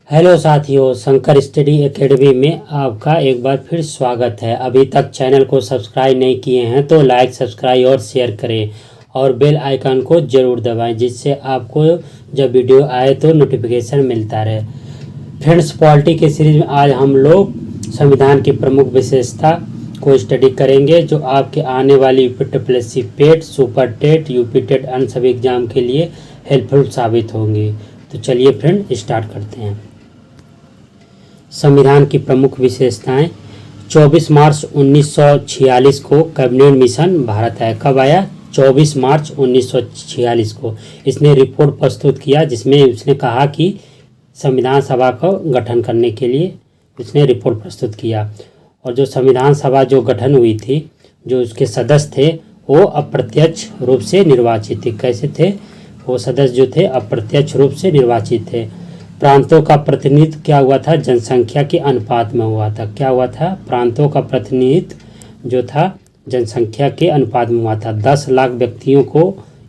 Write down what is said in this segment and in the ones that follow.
Hello साथियों, Shankar study academy में आपका एक बार फिर स्वागत है। अभी तक चैनल को सब्सक्राइब नहीं किए हैं तो लाइक, सब्सक्राइब और शेयर करें और बेल आइकन को ज़रूर दबाएं, जिससे आपको जब वीडियो आए तो नोटिफिकेशन मिलता रहे। फ्रेंड्स, पॉलिटी के सीरीज में आज हम लोग संविधान की प्रमुख विशेषता को स्टडी करेंगे, जो आपके आने वाली यूपीएससी पेट, सुपर टेट, यूपी टेट अन्य सभी एग्जाम के लिए हेल्पफुल साबित होंगी। तो चलिए फ्रेंड स्टार्ट करते हैं। संविधान की प्रमुख विशेषताएं। 24 मार्च 1946 को कैबिनेट मिशन भारत आया। कब आया? 24 मार्च 1946 को इसने रिपोर्ट प्रस्तुत किया, जिसमें उसने कहा कि संविधान सभा को गठन करने के लिए उसने रिपोर्ट प्रस्तुत किया। और जो संविधान सभा जो गठन हुई थी, जो उसके सदस्य थे वो अप्रत्यक्ष रूप से निर्वाचित थे। कैसे थे वो सदस्य? जो थे अप्रत्यक्ष रूप से निर्वाचित थे। प्रांतों का प्रतिनिधित्व क्या हुआ था? जनसंख्या के अनुपात में हुआ था। क्या हुआ था? प्रांतों का प्रतिनिधित्व जो था जनसंख्या के अनुपात में हुआ था। 10 लाख व्यक्तियों को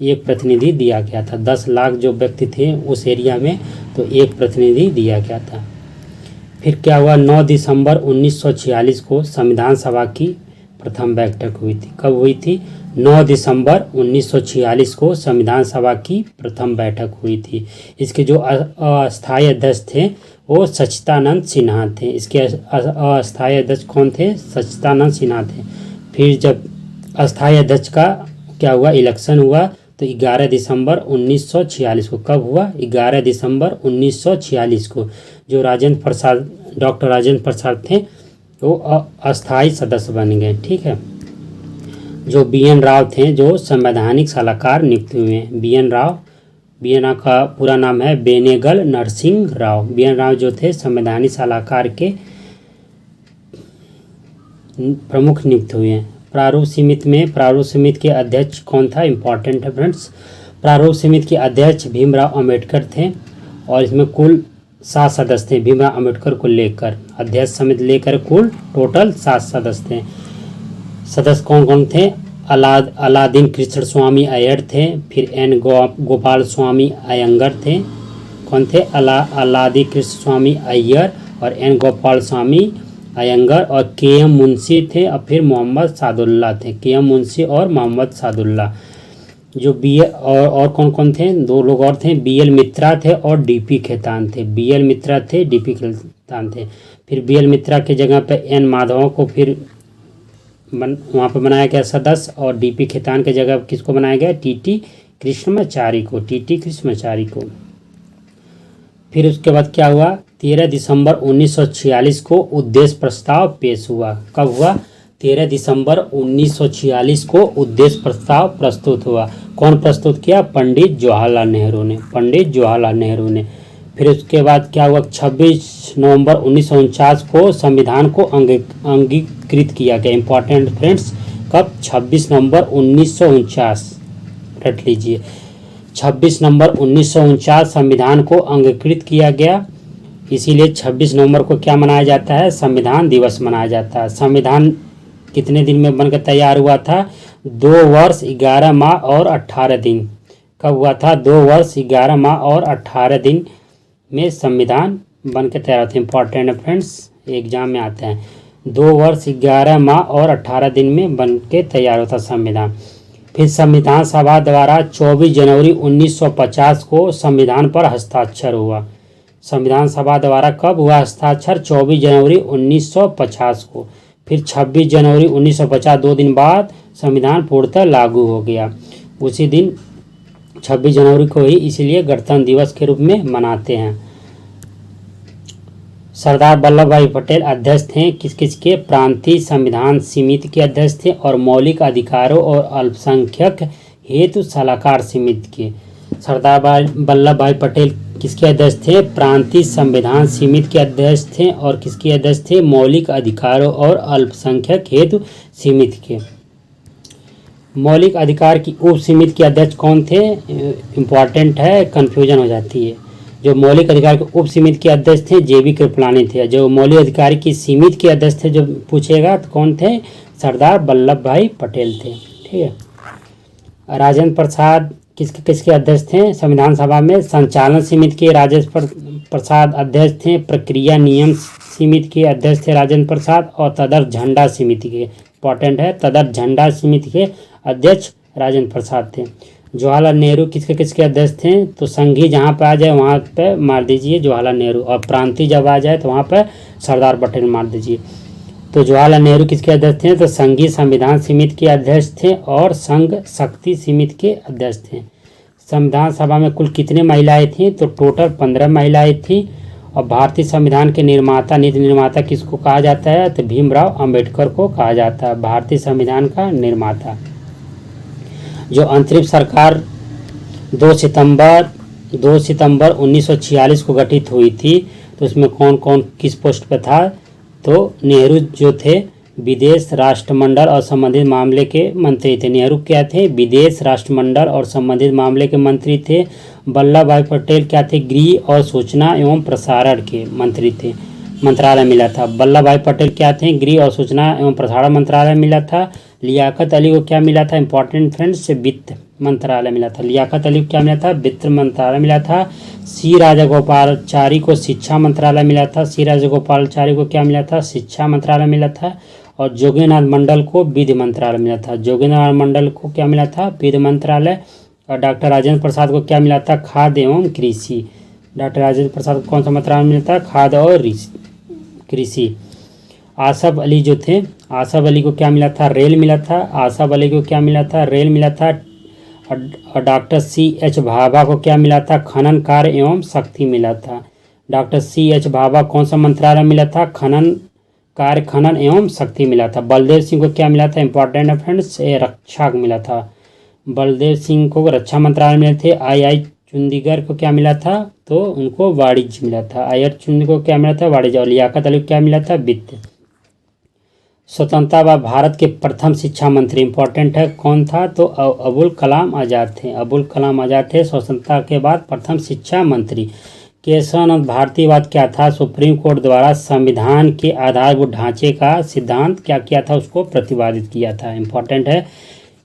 एक प्रतिनिधि दिया गया था। 10 लाख जो व्यक्ति थे उस एरिया में, तो एक प्रतिनिधि दिया गया था। फिर क्या हुआ? 9 दिसंबर 1946 को संविधान सभा की प्रथम बैठक हुई थी। कब हुई थी? 9 दिसंबर 1946 को संविधान सभा की प्रथम बैठक हुई थी। इसके जो अस्थायी अध्यक्ष थे वो सच्चिदानंद सिन्हा थे। इसके अस्थायी अध्यक्ष कौन थे? सच्चिदानंद सिन्हा थे। फिर जब अस्थायी अध्यक्ष का क्या हुआ? इलेक्शन हुआ, तो 11 दिसंबर 1946 को। कब हुआ? 11 दिसंबर 1946 को। जो राजेंद्र प्रसाद, डॉक्टर राजेंद्र प्रसाद थे, वो अस्थायी सदस्य बन गए। ठीक है। जो BN राव थे, जो संवैधानिक सलाहकार नियुक्त हुए हैं। BN राव का पूरा नाम है बेनेगल नरसिंह राव। BN राव जो थे संवैधानिक सलाहकार के प्रमुख नियुक्त हुए हैं। प्रारूप समिति के अध्यक्ष कौन था? इम्पॉर्टेंट है फ्रेंड्स। प्रारूप समिति के अध्यक्ष भीमराव अंबेडकर थे और इसमें कुल 7 सदस्य थे। भीमराव अंबेडकर को लेकर अध्यक्ष समिति लेकर कुल टोटल 7 सदस्य थे। सदस्य कौन कौन थे? अलादीन कृष्ण स्वामी अय्यर थे। फिर N गोपाल स्वामी अयंगर थे। कौन थे? अलादी कृष्ण स्वामी अय्यर और N गोपाल स्वामी अयंगर और KM मुंशी थे। और फिर मोहम्मद सादुल्ला थे। KM मुंशी और मोहम्मद सादुल्ला। जो और कौन कौन थे? 2 लोग और थे। BL मित्रा थे और DP खेतान थे। BL मित्रा थे, DP खेतान थे। फिर BL मित्रा के जगह पे N माधव को फिर वहाँ पर बनाया गया सदस्य, और DP खेतान के जगह किसको बनाया गया? TT कृष्णमाचारी को। फिर उसके बाद क्या हुआ? 13 दिसंबर 1946 को उद्देश्य प्रस्ताव पेश हुआ। कब हुआ? 13 दिसंबर 1946 को उद्देश्य प्रस्ताव प्रस्तुत हुआ। कौन प्रस्तुत किया? पंडित जवाहरलाल नेहरू ने। फिर उसके बाद क्या हुआ? 26 नवंबर 1949 को संविधान को अंगीकृत किया गया। इंपॉर्टेंट फ्रेंड्स, कब? 26 नवंबर 1949, रट लीजिए। 26 नवंबर 1949 संविधान को अंगीकृत किया गया। इसीलिए 26 नवंबर को क्या मनाया जाता है? संविधान दिवस मनाया जाता है। संविधान कितने दिन में बनकर तैयार हुआ था? 2 वर्ष 11 माह और 18 दिन। कब हुआ था? 2 वर्ष 11 माह और 18 दिन में संविधान बनकर तैयार थे। इंपॉर्टेंट है फ्रेंड्स, एग्जाम में आता है। 2 वर्ष 11 माह और 18 दिन में बनके तैयार होता संविधान। फिर संविधान सभा द्वारा 24 जनवरी 1950 को संविधान पर हस्ताक्षर हुआ। संविधान सभा द्वारा कब हुआ हस्ताक्षर? 24 जनवरी 1950 को। फिर 26 जनवरी 1950, 2 दिन बाद संविधान पूर्णतः लागू हो गया। उसी दिन 26 जनवरी को ही इसलिए गणतंत्र दिवस के रूप में मनाते हैं। सरदार वल्लभ भाई पटेल अध्यक्ष थे। किसके? प्रांतीय संविधान समिति के अध्यक्ष थे और मौलिक अधिकारों और अल्पसंख्यक हेतु सलाहकार समिति के। सरदार वल्लभ भाई पटेल किसके अध्यक्ष थे? प्रांतीय संविधान समिति के अध्यक्ष थे। और किसके अध्यक्ष थे? मौलिक अधिकारों और अल्पसंख्यक हेतु समिति के। मौलिक अधिकार की उप समिति के अध्यक्ष कौन थे? इम्पॉर्टेंट है, कंफ्यूजन हो जाती है। जो मौलिक अधिकार के उप समिति के अध्यक्ष थे JB कृपलानी थे। जो मौलिक अधिकार की समिति के अध्यक्ष थे, जो पूछेगा तो कौन थे? सरदार वल्लभ भाई पटेल थे। ठीक है। राजेंद्र प्रसाद किसके अध्यक्ष थे संविधान सभा में? संचालन समिति के राजेंद्र प्रसाद अध्यक्ष थे। प्रक्रिया नियम समिति के अध्यक्ष थे राजेंद्र प्रसाद। और तदर्थ झंडा समिति के, इंपॉर्टेंट है, तदर्थ झंडा समिति के अध्यक्ष राजेंद्र प्रसाद थे। जवाहरलाल नेहरू किसके किसके अध्यक्ष थे? तो संघी जहाँ पे आ जाए वहाँ पे मार दीजिए जवाहरलाल नेहरू, और प्रांतीय जब आ जाए तो वहाँ पे सरदार पटेल मार दीजिए। तो जवाहरलाल नेहरू किसके अध्यक्ष थे? तो संघीय संविधान समिति के अध्यक्ष थे और संघ शक्ति समिति के अध्यक्ष थे। संविधान सभा में कुल कितने महिलाएं थीं? तो टोटल 15 महिलाएं थीं। और भारतीय संविधान के निर्माता, नीति निर्माता किसको कहा जाता है? तो भीमराव अंबेडकर को कहा जाता है भारतीय संविधान का निर्माता। जो अंतरिम सरकार 2 सितंबर 1946 को गठित हुई थी, तो उसमें कौन कौन किस पोस्ट पर था? तो नेहरू जो थे विदेश, राष्ट्रमंडल और संबंधित मामले के मंत्री थे। नेहरू क्या थे? विदेश, राष्ट्रमंडल और संबंधित मामले के मंत्री थे। वल्लभ भाई पटेल क्या थे? गृह और सूचना एवं प्रसारण के मंत्री थे, मंत्रालय मिला था। वल्लभ भाई पटेल क्या थे? गृह और सूचना एवं प्रसारण मंत्रालय मिला था। लियाकत अली को क्या मिला था? इंपॉर्टेंट फ्रेंड्स, वित्त मंत्रालय मिला था। लियाकत अली को क्या मिला था? वित्त मंत्रालय मिला था। सी राजागोपालाचारी को शिक्षा मंत्रालय मिला था। सी राजागोपालाचारी को क्या मिला था? शिक्षा मंत्रालय मिला था। और जोगीनाथ मंडल को विधि मंत्रालय मिला था। जोगीनाथ मंडल को क्या मिला था? विधि मंत्रालय। और डॉक्टर राजेंद्र प्रसाद को क्या मिला था? खाद्य एवं कृषि। डॉक्टर राजेंद्र प्रसाद को कौन सा मंत्रालय मिला था? खाद्य और कृषि। आसफ अली जो थे, आसफ अली को क्या मिला था? रेल मिला था। आसफ अली को क्या मिला था? रेल मिला था। और डॉक्टर C.H. भाभा को क्या मिला था? खनन कार्य एवं शक्ति मिला था। Doctor C.H. भाभा कौन सा मंत्रालय मिला था? खनन कार्य, खनन एवं शक्ति मिला था। बलदेव सिंह को क्या मिला था? इंपॉर्टेंट है फ्रेंड्स, रक्षा मिला था। बलदेव सिंह को रक्षा मंत्रालय मिले थे। आई चुंदीगर को क्या मिला था? तो उनको वाणिज्य मिला था। आई चुंदी को क्या मिला था? वाणिज्य। और लियाकत अली को क्या मिला था? वित्त। स्वतंत्रता बाद भारत के प्रथम शिक्षा मंत्री इंपॉर्टेंट है, कौन था? तो अबुल कलाम आज़ाद थे। अबुल कलाम आज़ाद थे स्वतंत्रता के बाद प्रथम शिक्षा मंत्री। केशवानंद भारतीवाद क्या था? सुप्रीम कोर्ट द्वारा संविधान के आधारभूत ढांचे का सिद्धांत क्या किया था? उसको प्रतिपादित किया था। इंपॉर्टेंट है,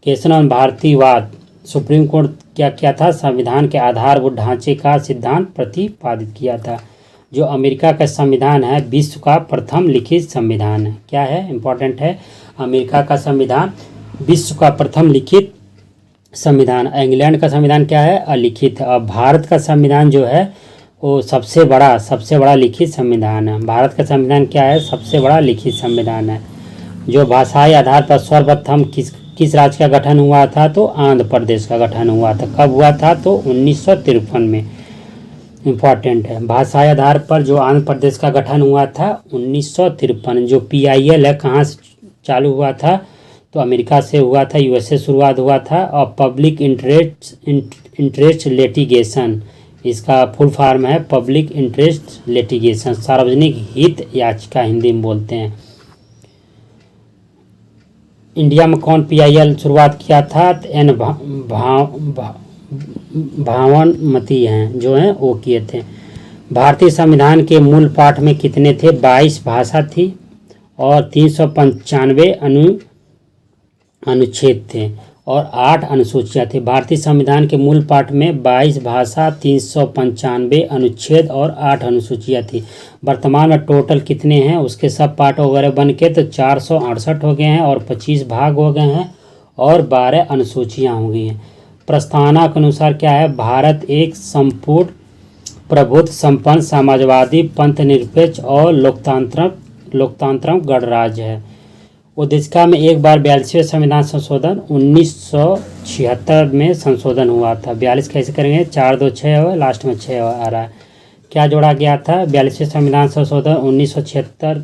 केशवानंद भारतीवाद सुप्रीम कोर्ट क्या किया था? संविधान के आधारभूत ढांचे का सिद्धांत प्रतिपादित किया था। जो अमेरिका का संविधान है विश्व का प्रथम लिखित संविधान है। क्या है? इंपॉर्टेंट है, अमेरिका का संविधान विश्व का प्रथम लिखित संविधान। इंग्लैंड का संविधान क्या है? अलिखित। और भारत का संविधान जो है वो सबसे बड़ा लिखित संविधान है। भारत का संविधान क्या है? सबसे बड़ा लिखित संविधान है। जो भाषाई आधार पर सर्वप्रथम किस राज्य का गठन हुआ था? तो आंध्र प्रदेश का गठन हुआ था। कब हुआ था? तो 1953 में। इम्पॉर्टेंट है, भाषाई आधार पर जो आंध्र प्रदेश का गठन हुआ था 1953। जो PIL है कहाँ से चालू हुआ था? तो अमेरिका से हुआ था, US से शुरुआत हुआ था। और पब्लिक इंटरेस्ट लिटिगेशन, इसका फुल फॉर्म है पब्लिक इंटरेस्ट लिटिगेशन, सार्वजनिक हित याचिका हिंदी में बोलते हैं। इंडिया में कौन PIL शुरुआत किया था? तो N भावनमती हैं जो हैं वो किए थे। भारतीय संविधान के मूल पाठ में कितने थे? 22 भाषा थी और 395 अनुच्छेद थे और 8 अनुसूचियाँ थी। भारतीय संविधान के मूल पाठ में 22 भाषा, 395 अनुच्छेद और 8 अनुसूचियाँ थी। वर्तमान में टोटल कितने हैं उसके सब पाठ वगैरह बन के तो 468 हो गए हैं और 25 भाग हो गए हैं और 12 अनुसूचियाँ हो गई हैं। प्रस्तावना के अनुसार क्या है? भारत एक संपूर्ण प्रभुत्व संपन्न समाजवादी पंथ निरपेक्ष और लोकतांत्रिक गणराज्य है। उद्देशिका में एक बार 42वें संविधान संशोधन 1976 में संशोधन हुआ था। 42 कैसे करेंगे? 4 2 6 हो, लास्ट में 6 आ रहा है। क्या जोड़ा गया था? 42वें संविधान संशोधन 1976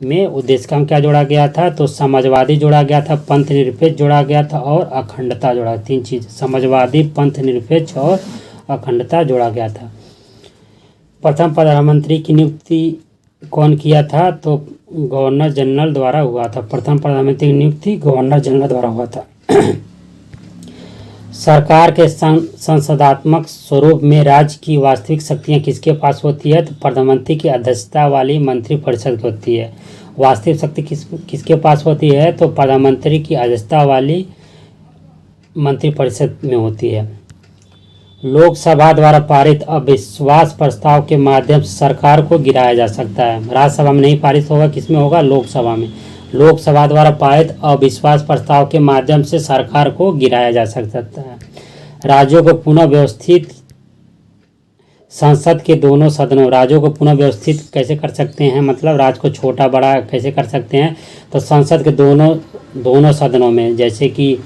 में उद्देशिका में क्या जोड़ा गया था? तो समाजवादी जोड़ा गया था, पंथ निरपेक्ष जोड़ा गया था और अखंडता जोड़ा। 3 चीज़, समाजवादी, पंथ निरपेक्ष और अखंडता जोड़ा गया था। प्रथम प्रधानमंत्री की नियुक्ति कौन किया था? तो गवर्नर जनरल द्वारा हुआ था। प्रथम प्रधानमंत्री की नियुक्ति गवर्नर जनरल द्वारा हुआ था। सरकार के संसदात्मक स्वरूप में राज्य की वास्तविक शक्तियाँ किसके पास होती है? तो प्रधानमंत्री की अध्यक्षता वाली मंत्रिपरिषद होती है। वास्तविक शक्ति किसके पास होती है? तो प्रधानमंत्री की अध्यक्षता वाली मंत्रिपरिषद में होती है। लोकसभा द्वारा पारित अविश्वास प्रस्ताव के माध्यम से सरकार को गिराया जा सकता है। राज्यसभा में नहीं पारित होगा, किसमें होगा? लोकसभा में। लोकसभा द्वारा पारित अविश्वास प्रस्ताव के माध्यम से सरकार को गिराया जा सकता है। राज्यों को पुनः व्यवस्थित संसद के दोनों सदनों, राज्यों को पुनः व्यवस्थित कैसे कर सकते हैं, मतलब राज्य को छोटा बड़ा कैसे कर सकते हैं? तो संसद के दोनों सदनों में, जैसे कि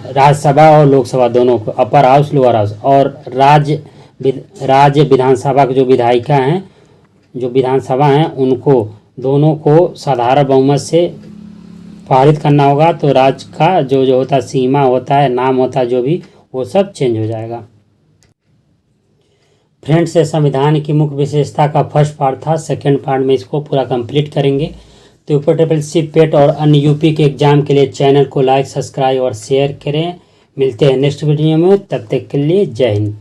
राज्यसभा और लोकसभा दोनों को, अपर हाउस लोअर हाउस, और राज्य विधानसभा के जो विधानसभा हैं उनको दोनों को साधारण बहुमत से पारित करना होगा। तो राज्य का जो होता है, सीमा होता है, नाम होता है, जो भी, वो सब चेंज हो जाएगा। फ्रेंड्स, ये संविधान की मुख्य विशेषता का फर्स्ट पार्ट था। सेकंड पार्ट में इसको पूरा कंप्लीट करेंगे। तो ऊपर ट्रिपल-सी पेट और अन्य यूपी के एग्जाम के लिए चैनल को लाइक, सब्सक्राइब और शेयर करें। मिलते हैं नेक्स्ट वीडियो में, तब तक के लिए जय हिंद।